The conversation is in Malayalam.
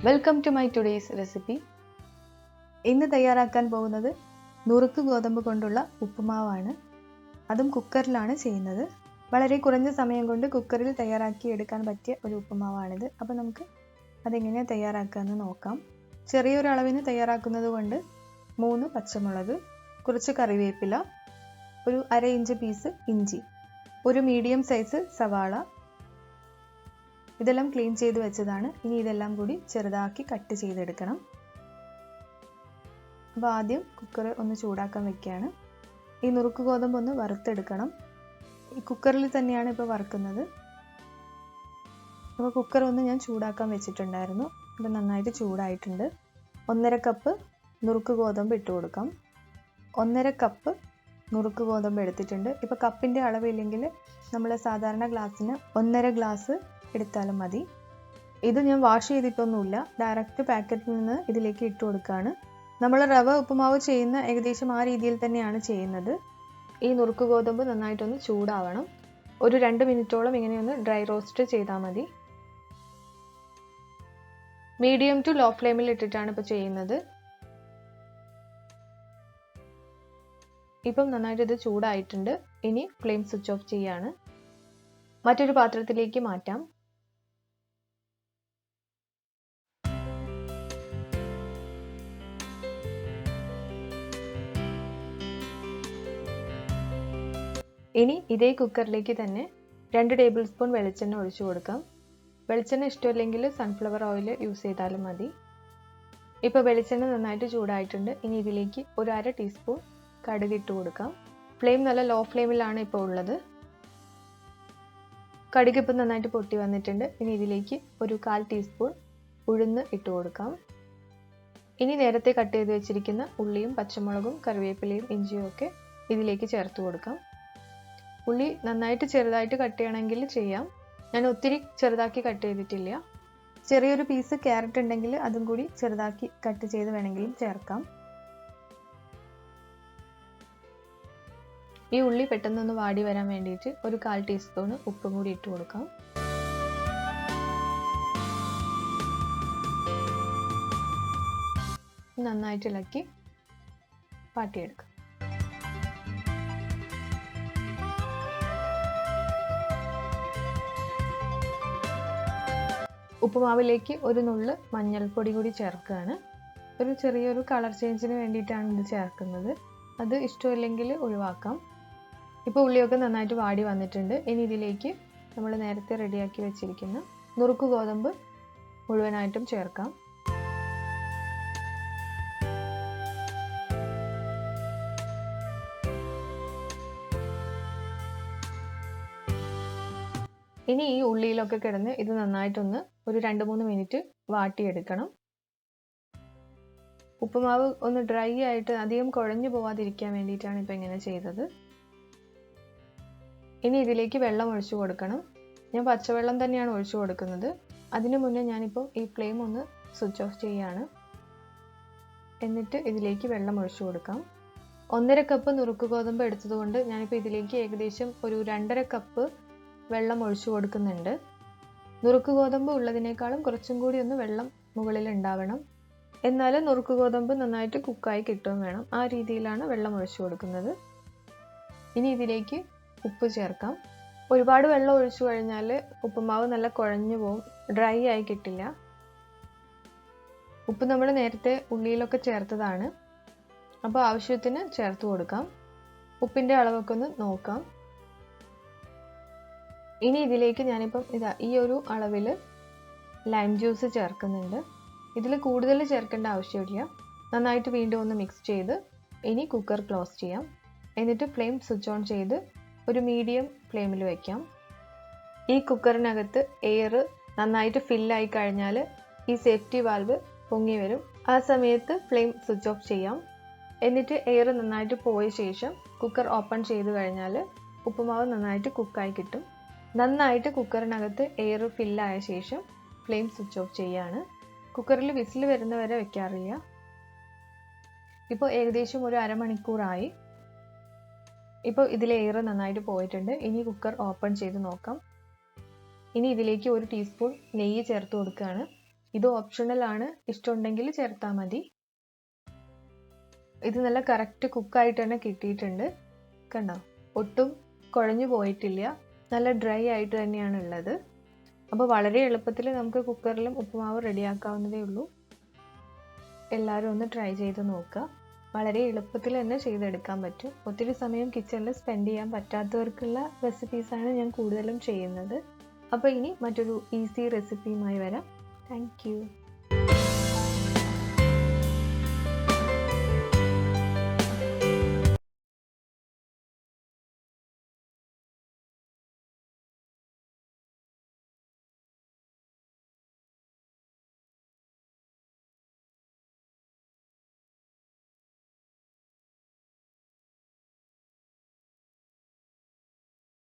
Welcome to my today's recipe. ഇന്ന് തയ്യാറാക്കാൻ പോകുന്നത് നുറുക്ക് ഗോതമ്പ് കൊണ്ടുള്ള ഉപ്പുമാവാണ്. അതും കുക്കറിലാണ് ചെയ്യുന്നത്. വളരെ കുറഞ്ഞ സമയം കൊണ്ട് കുക്കറിൽ തയ്യാറാക്കി എടുക്കാൻ പറ്റിയ ഒരു ഉപ്പുമാവാണിത്. അപ്പോൾ നമുക്ക് അതെങ്ങനെയാണ് തയ്യാറാക്കാമെന്ന് നോക്കാം. ചെറിയൊരു അളവിന് തയ്യാറാക്കുന്നത് കൊണ്ട് 3 പച്ചമുളക്, കുറച്ച് കറിവേപ്പില, ഒരു 1/2 ഇഞ്ച് പീസ് ഇഞ്ചി, ഒരു മീഡിയം സൈസ് സവാള, ഇതെല്ലാം ക്ലീൻ ചെയ്ത് വെച്ചതാണ്. ഇനി ഇതെല്ലാം കൂടി ചെറുതാക്കി കട്ട് ചെയ്തെടുക്കണം. അപ്പോൾ ആദ്യം കുക്കർ ഒന്ന് ചൂടാക്കാൻ വെക്കുകയാണ്. ഈ നുറുക്ക് ഗോതമ്പ് ഒന്ന് വറുത്തെടുക്കണം. ഈ കുക്കറിൽ തന്നെയാണ് ഇപ്പോൾ വറുക്കുന്നത്. അപ്പോൾ കുക്കർ ഒന്ന് ഞാൻ ചൂടാക്കാൻ വെച്ചിട്ടുണ്ടായിരുന്നു. അപ്പോൾ നന്നായിട്ട് ചൂടായിട്ടുണ്ട്. 1.5 കപ്പ് നുറുക്ക് ഗോതമ്പ് ഇട്ട് കൊടുക്കാം. 1.5 കപ്പ് നുറുക്ക് ഗോതമ്പ് എടുത്തിട്ടുണ്ട്. ഇപ്പോൾ കപ്പിൻ്റെ അളവില്ലെങ്കിൽ നമ്മൾ സാധാരണ ഗ്ലാസ്സിന് 1.5 ഗ്ലാസ് എടുത്താലും മതി. ഇത് ഞാൻ വാഷ് ചെയ്തിട്ടൊന്നുമില്ല, ഡയറക്റ്റ് പാക്കറ്റിൽ നിന്ന് ഇതിലേക്ക് ഇട്ട് കൊടുക്കുകയാണ്. നമ്മൾ റവ ഉപ്പുമാവ് ചെയ്യുന്ന ഏകദേശം ആ രീതിയിൽ തന്നെയാണ് ചെയ്യുന്നത്. ഈ നുറുക്ക് ഗോതമ്പ് നന്നായിട്ടൊന്ന് ചൂടാവണം. ഒരു 2 മിനിറ്റോളം ഇങ്ങനെയൊന്ന് ഡ്രൈ റോസ്റ്റ് ചെയ്താൽ മതി. മീഡിയം ടു ലോ ഫ്ലെയിമിൽ ഇട്ടിട്ടാണ് ഇപ്പോൾ ചെയ്യുന്നത്. ഇപ്പം നന്നായിട്ട് ഇത് ചൂടായിട്ടുണ്ട്. ഇനി ഫ്ലെയിം സ്വിച്ച് ഓഫ് ചെയ്യാണ്. മറ്റൊരു പാത്രത്തിലേക്ക് മാറ്റാം. ഇനി ഇതേ കുക്കറിലേക്ക് തന്നെ 2 ടേബിൾ സ്പൂൺ വെളിച്ചെണ്ണ ഒഴിച്ചു കൊടുക്കാം. വെളിച്ചെണ്ണ ഇഷ്ടമില്ലെങ്കിൽ സൺഫ്ലവർ ഓയിൽ യൂസ് ചെയ്താലും മതി. ഇപ്പോൾ വെളിച്ചെണ്ണ നന്നായിട്ട് ചൂടായിട്ടുണ്ട്. ഇനി ഇതിലേക്ക് ഒരു 1/2 ടീസ്പൂൺ കടുക് ഇട്ട് കൊടുക്കാം. ഫ്ലെയിം നല്ല ലോ ഫ്ലെയിമിലാണ് ഇപ്പോൾ ഉള്ളത്. കടുക് ഇപ്പം നന്നായിട്ട് പൊട്ടി വന്നിട്ടുണ്ട്. ഇനി ഇതിലേക്ക് ഒരു 1/4 ടീസ്പൂൺ ഉഴുന്ന് ഇട്ട് കൊടുക്കാം. ഇനി നേരത്തെ കട്ട് ചെയ്ത് വെച്ചിരിക്കുന്ന ഉള്ളിയും പച്ചമുളകും കറിവേപ്പിലയും ഇഞ്ചിയും ഒക്കെ ഇതിലേക്ക് ചേർത്ത് കൊടുക്കാം. ഉള്ളി നന്നായിട്ട് ചെറുതായിട്ട് കട്ട് ചെയ്യണമെങ്കിൽ ചെയ്യാം. ഞാൻ ഒത്തിരി ചെറുതാക്കി കട്ട് ചെയ്തിട്ടില്ല. ചെറിയൊരു പീസ് ക്യാരറ്റ് ഉണ്ടെങ്കിൽ അതും കൂടി ചെറുതാക്കി കട്ട് ചെയ്ത് വേണമെങ്കിലും ചേർക്കാം. ഈ ഉള്ളി പെട്ടെന്നൊന്ന് വാടി വരാൻ വേണ്ടിയിട്ട് ഒരു 1/4 ടീസ്പൂൺ ഉപ്പും കൂടി ഇട്ട് കൊടുക്കാം. നന്നായിട്ട് ഇളക്കി വാട്ടിയെടുക്കാം. ഉപ്പുമാവിലേക്ക് ഒരു നുള്ള് മഞ്ഞൾപ്പൊടി കൂടി ചേർക്കുകയാണ്. ഒരു ചെറിയൊരു കളർ ചേഞ്ചിന് വേണ്ടിയിട്ടാണ് ഇത് ചേർക്കുന്നത്. അത് ഇഷ്ടമില്ലെങ്കിൽ ഒഴിവാക്കാം. ഇപ്പോൾ ഉള്ളിയൊക്കെ നന്നായിട്ട് വാടി വന്നിട്ടുണ്ട്. ഇനി ഇതിലേക്ക് നമ്മൾ നേരത്തെ റെഡിയാക്കി വെച്ചിരിക്കുന്ന നുറുക്ക് ഗോതമ്പ് മുഴുവനായിട്ടും ചേർക്കാം. ഇനി ഈ ഉള്ളിയിലൊക്കെ കിടന്ന് ഇത് നന്നായിട്ടൊന്ന് ഒരു 2-3 മിനിറ്റ് വാട്ടിയെടുക്കണം. ഉപ്പുമാവ് ഒന്ന് ഡ്രൈ ആയിട്ട് അധികം കുഴഞ്ഞു പോവാതിരിക്കാൻ വേണ്ടിയിട്ടാണ് ഇപ്പോൾ ഇങ്ങനെ ചെയ്തത്. ഇനി ഇതിലേക്ക് വെള്ളം ഒഴിച്ചു കൊടുക്കണം. ഞാൻ പച്ചവെള്ളം തന്നെയാണ് ഒഴിച്ചു കൊടുക്കുന്നത്. അതിനു മുന്നേ ഞാനിപ്പോൾ ഈ ഫ്ലെയിം ഒന്ന് സ്വിച്ച് ഓഫ് ചെയ്യുകയാണ്. എന്നിട്ട് ഇതിലേക്ക് വെള്ളം ഒഴിച്ചു കൊടുക്കാം. 1.5 കപ്പ് നുറുക്ക് ഗോതമ്പ് എടുത്തതുകൊണ്ട് ഞാനിപ്പോൾ ഇതിലേക്ക് ഏകദേശം ഒരു 2.5 കപ്പ് വെള്ളം ഒഴിച്ചു കൊടുക്കുന്നുണ്ട്. നുറുക്ക് ഗോതമ്പ് ഉള്ളതിനേക്കാളും കുറച്ചും കൂടി ഒന്ന് വെള്ളം മുകളിൽ ഉണ്ടാവണം. എന്നാലും നുറുക്ക് ഗോതമ്പ് നന്നായിട്ട് കുക്കായി കിട്ടുകയും വേണം. ആ രീതിയിലാണ് വെള്ളം ഒഴിച്ചു കൊടുക്കുന്നത്. ഇനി ഇതിലേക്ക് ഉപ്പ് ചേർക്കാം. ഒരുപാട് വെള്ളം ഒഴിച്ചു കഴിഞ്ഞാൽ ഉപ്പുമാവ് നല്ല കുഴഞ്ഞു പോകും, ഡ്രൈ ആയി കിട്ടില്ല. ഉപ്പ് നമ്മൾ നേരത്തെ ഉള്ളിയിലൊക്കെ ചേർത്തതാണ്. അപ്പോൾ ആവശ്യത്തിന് ചേർത്ത് കൊടുക്കാം. ഉപ്പിൻ്റെ അളവൊക്കെ ഒന്ന് നോക്കാം. ഇനി ഇതിലേക്ക് ഞാനിപ്പം ഈ ഒരു അളവിൽ ലൈം ജ്യൂസ് ചേർക്കുന്നുണ്ട്. ഇതിൽ കൂടുതൽ ചേർക്കേണ്ട ആവശ്യമില്ല. നന്നായിട്ട് വീണ്ടും ഒന്ന് മിക്സ് ചെയ്ത് ഇനി കുക്കർ ക്ലോസ് ചെയ്യാം. എന്നിട്ട് ഫ്ലെയിം സ്വിച്ച് ഓൺ ചെയ്ത് ഒരു മീഡിയം ഫ്ലെയിമിൽ വയ്ക്കാം. ഈ കുക്കറിനകത്ത് എയർ നന്നായിട്ട് ഫില്ലായി കഴിഞ്ഞാൽ ഈ സേഫ്റ്റി വാൽവ് പൊങ്ങി വരും. ആ സമയത്ത് ഫ്ലെയിം സ്വിച്ച് ഓഫ് ചെയ്യാം. എന്നിട്ട് എയർ നന്നായിട്ട് പോയ ശേഷം കുക്കർ ഓപ്പൺ ചെയ്ത് കഴിഞ്ഞാൽ ഉപ്പുമാവ് നന്നായിട്ട് കുക്കായി കിട്ടും. നന്നായിട്ട് കുക്കറിനകത്ത് എയർ ഫില്ലായ ശേഷം ഫ്ലെയിം സ്വിച്ച് ഓഫ് ചെയ്യാണ്. കുക്കറിൽ വിസിൽ വരുന്നവരെ വെക്കാറില്ല. ഇപ്പോൾ ഏകദേശം ഒരു അരമണിക്കൂറായി. ഇപ്പോൾ ഇതിലെ എയർ നന്നായിട്ട് പോയിട്ടുണ്ട്. ഇനി കുക്കർ ഓപ്പൺ ചെയ്ത് നോക്കാം. ഇനി ഇതിലേക്ക് 1 ടീസ്പൂൺ നെയ്യ് ചേർത്ത് കൊടുക്കുകയാണ്. ഇത് ഓപ്ഷണലാണ്, ഇഷ്ടമുണ്ടെങ്കിൽ ചേർത്താൽ മതി. ഇത് നല്ല കറക്റ്റ് കുക്കായിട്ട് തന്നെ കിട്ടിയിട്ടുണ്ട്. കണ്ടോ, ഒട്ടും കുഴഞ്ഞു പോയിട്ടില്ല, നല്ല ഡ്രൈ ആയിട്ട് തന്നെയാണ് ഉള്ളത്. അപ്പോൾ വളരെ എളുപ്പത്തിൽ നമുക്ക് കുക്കറിലും ഉപ്പുമാവ് റെഡിയാക്കാവുന്നതേ ഉള്ളൂ. എല്ലാവരും ഒന്ന് ട്രൈ ചെയ്ത് നോക്കുക. വളരെ എളുപ്പത്തിൽ തന്നെ ചെയ്തെടുക്കാൻ പറ്റും. ഒത്തിരി സമയം കിച്ചണിൽ സ്പെൻഡ് ചെയ്യാൻ പറ്റാത്തവർക്കുള്ള റെസിപ്പീസാണ് ഞാൻ കൂടുതലും ചെയ്യുന്നത്. അപ്പോൾ ഇനി മറ്റൊരു ഈസി റെസിപ്പിയുമായി വരാം. Thank you.